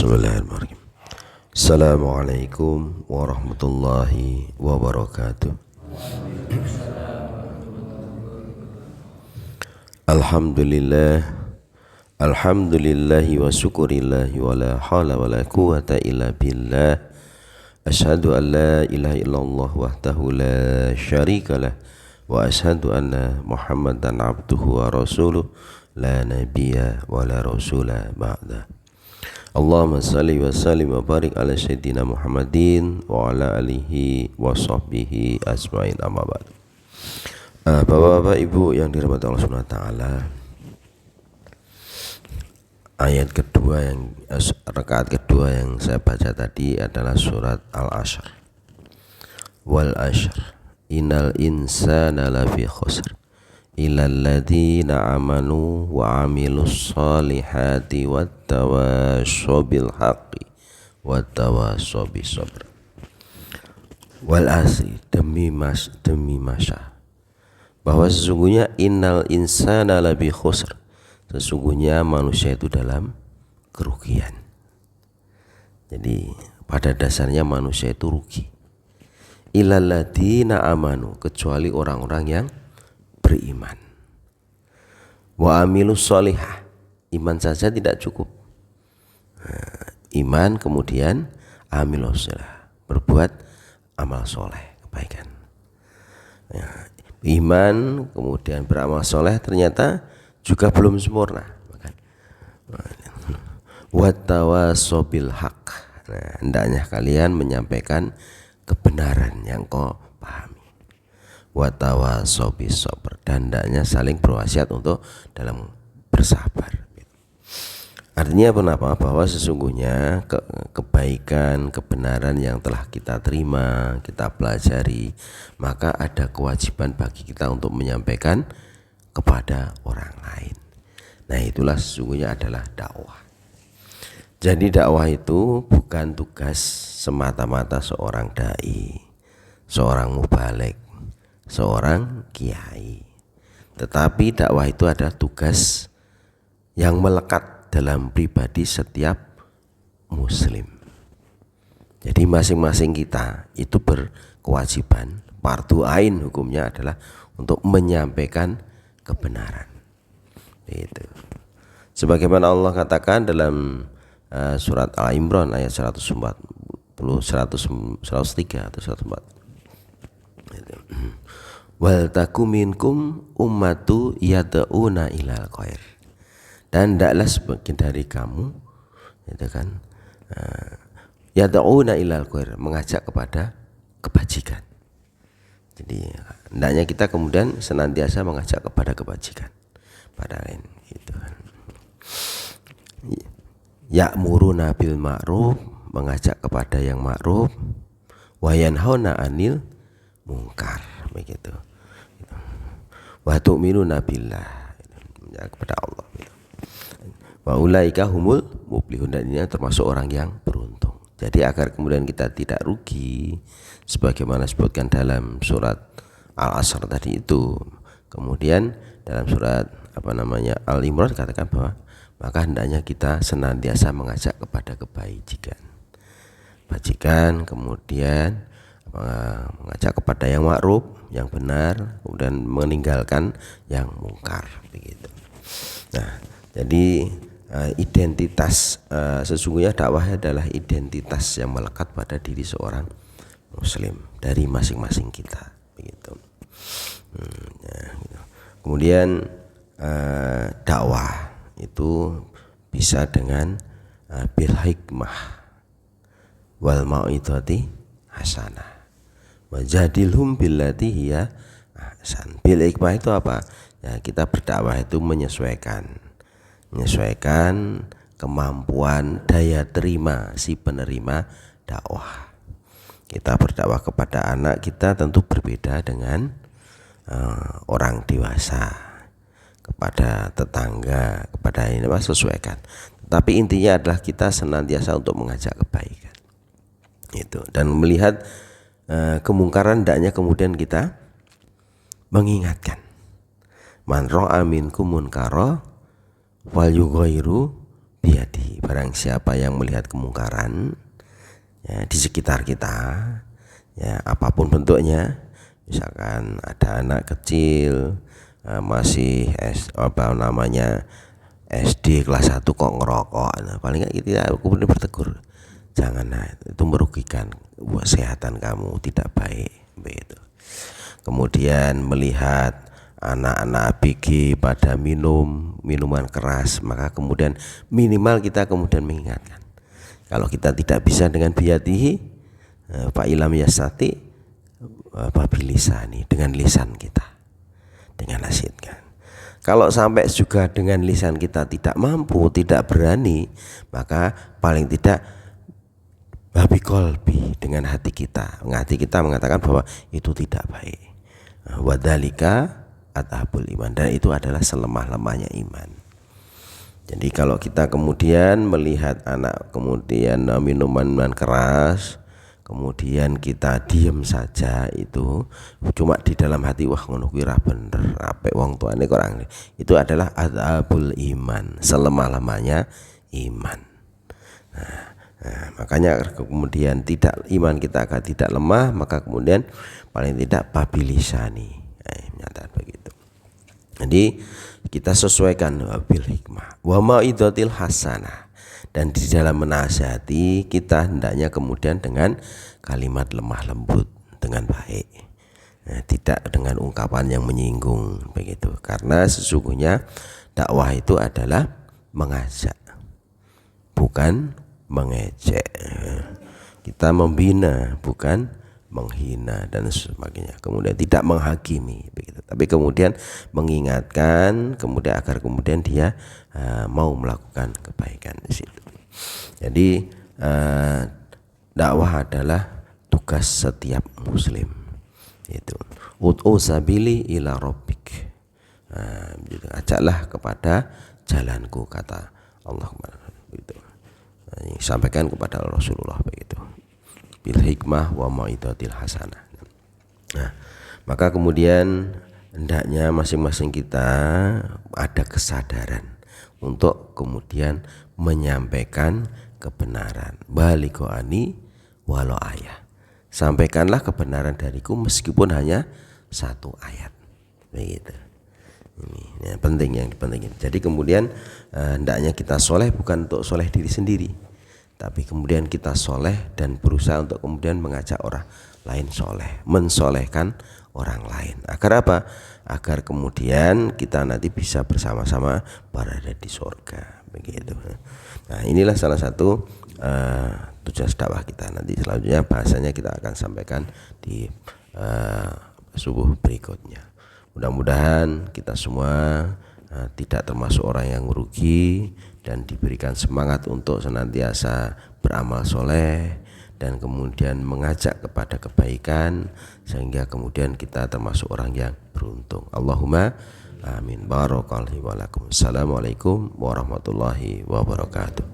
Bismillahirrahmanirrahim. Assalamualaikum warahmatullahi wabarakatuh. Alhamdulillah, alhamdulillahi wa syukurillahi wa la hawla wa la quwata illa billah. Ashhadu an la ilaha illallah wahdahu la syarikalah wa ashhadu anna Muhammadan abduhu wa rasuluh la nabiyya wa la rasula ba'da. Allahumma salli wa sallim wa barik ala sayyidina Muhammadin wa ala alihi wa sahbihi asma'in, amma ba'd. Bapak-bapak, ibu yang dirahmati Allah Subhanahu wa taala, ayat kedua rakaat kedua yang saya baca tadi adalah surat Al-Ashr. Wal ashr innal insana lafi khusr illal ladzina amanu wa amilus solihati wattawassaw bil haqqi wattawassaw bis sabr. Wal asri, demi masa, bahwa sesungguhnya innal insana lafi khusr, sesungguhnya manusia itu dalam kerugian. Jadi pada dasarnya manusia itu rugi. Illal ladzina amanu, kecuali orang-orang yang beriman. Wa amilus solihah, iman saja tidak cukup. Iman kemudian amilus solihah, berbuat amal soleh, kebaikan. Iman kemudian beramal soleh ternyata juga belum sempurna. Wattawassaw bil haqq, hendaknya kalian menyampaikan kebenaran yang kau pahami. Wattawassaw bis sabr, dan hendaknya saling berwasiat untuk dalam bersabar. Artinya kenapa? Bahwa sesungguhnya kebaikan, kebenaran yang telah kita terima, kita pelajari, maka ada kewajiban bagi kita untuk menyampaikan kepada orang lain. Nah, itulah sesungguhnya adalah dakwah. Jadi dakwah itu bukan tugas semata-mata seorang dai, seorang mubaligh, seorang kiai. Tetapi dakwah itu adalah tugas yang melekat dalam pribadi setiap muslim. Jadi masing-masing kita itu berkewajiban, fardu ain hukumnya adalah untuk menyampaikan kebenaran. Itu. Sebagaimana Allah katakan dalam surat Al-Imran ayat 103 atau 104. Wal takum minkum ummatu yad'una ilal khair, dan hendaklah sebagian dari kamu, itu kan, yad'una ilal khair, mengajak kepada kebajikan. Jadi hendaknya kita kemudian senantiasa mengajak kepada kebajikan pada lain, itu kan. Ya'muruna bil ma'ruf, mengajak kepada yang ma'ruf, wa yanhauna 'anil munkar, begitu. Wa tu'minuna billah, kepada Allah. Wa ulaika humul muflihun, dan ini termasuk orang yang beruntung. Jadi agar kemudian kita tidak rugi, sebagaimana disebutkan dalam surat Al-Asr tadi itu. Kemudian dalam surat Al-Imran katakan bahwa maka hendaknya kita senantiasa mengajak kepada kebajikan, kemudian mengajak kepada yang ma'ruf, yang benar, kemudian meninggalkan yang mungkar, begitu. Nah, jadi identitas, sesungguhnya dakwah adalah identitas yang melekat pada diri seorang muslim dari masing-masing kita, begitu. Kemudian dakwah itu bisa dengan bil hikmah wal mau'izati hasanah wajadilhum billati hiya ahsan. Bil hikmah itu apa? Ya, kita berdakwah itu menyesuaikan kemampuan daya terima si penerima dakwah. Kita berdakwah kepada anak kita tentu berbeda dengan orang dewasa, kepada tetangga, kepada ini, sesuaikan. Tapi intinya adalah kita senantiasa untuk mengajak kebaikan, itu, dan melihat kemungkaran, hendaknya kemudian kita mengingatkan. Man ra'a minkum munkara wal yughayyiru biyadihi, barang siapa yang melihat kemungkaran ya, di sekitar kita ya, apapun bentuknya, misalkan ada anak kecil masih SD kelas 1 kok ngerokok, nah, paling nggak kita kemudian bertegur, jangan, nah, itu merugikan kesehatan kamu, tidak baik begitu. Kemudian melihat anak-anak ABG pada minum minuman keras, maka kemudian minimal kita kemudian mengingatkan, kalau kita tidak bisa dengan biyadihi fa ilam yastati babilisani, dengan lisan kita, dengan nasihatkan. Kalau sampai juga dengan lisan kita tidak mampu, tidak berani, maka paling tidak babi kolbi, dengan hati kita. Hati kita mengatakan bahwa itu tidak baik. Wadhalika adhabul iman, dan itu adalah selemah-lemahnya iman. Jadi kalau kita kemudian melihat anak kemudian minuman keras, kemudian kita diem saja, itu cuma di dalam hati, wah ngono kuwi ra bener, apik wong tuane kok orang, itu adalah adhabul iman, selemah-lemahnya iman. Nah, makanya kemudian tidak, iman kita akan tidak lemah, maka kemudian paling tidak babilisani, nyata begitu. Jadi kita sesuaikan bil hikmah wa mau'izatil hasanah, dan di dalam menasihati kita hendaknya kemudian dengan kalimat lemah lembut, dengan baik, tidak dengan ungkapan yang menyinggung begitu. Karena sesungguhnya dakwah itu adalah mengajak, bukan mengejek. Kita membina, bukan menghina dan sebagainya. Kemudian tidak menghakimi begitu, tapi kemudian mengingatkan, kemudian agar kemudian dia mau melakukan kebaikan di situ. Jadi dakwah adalah tugas setiap muslim. Itu ud'u sabili ila rabbik, ajaklah kepada jalanku, kata Allah begitu. Sampaikan kepada Rasulullah begitu, bil hikmah wa mau'izatil hasanah. Nah, maka kemudian hendaknya masing-masing kita ada kesadaran untuk kemudian menyampaikan kebenaran. Balighu ani walau ayah, sampaikanlah kebenaran dariku meskipun hanya satu ayat begitu. Ini yang penting, yang penting. Jadi kemudian hendaknya kita soleh bukan untuk soleh diri sendiri, tapi kemudian kita soleh dan berusaha untuk kemudian mengajak orang lain soleh, mensolehkan orang lain. Agar apa? Agar kemudian kita nanti bisa bersama-sama berada di surga begitu. Nah, inilah salah satu tujuan dakwah kita. Nanti selanjutnya bahasanya kita akan sampaikan di subuh berikutnya. Mudah-mudahan kita semua tidak termasuk orang yang merugi, dan diberikan semangat untuk senantiasa beramal soleh dan kemudian mengajak kepada kebaikan, sehingga kemudian kita termasuk orang yang beruntung. Allahumma amin. Barakallahu wa lakum. Assalamualaikum warahmatullahi wabarakatuh.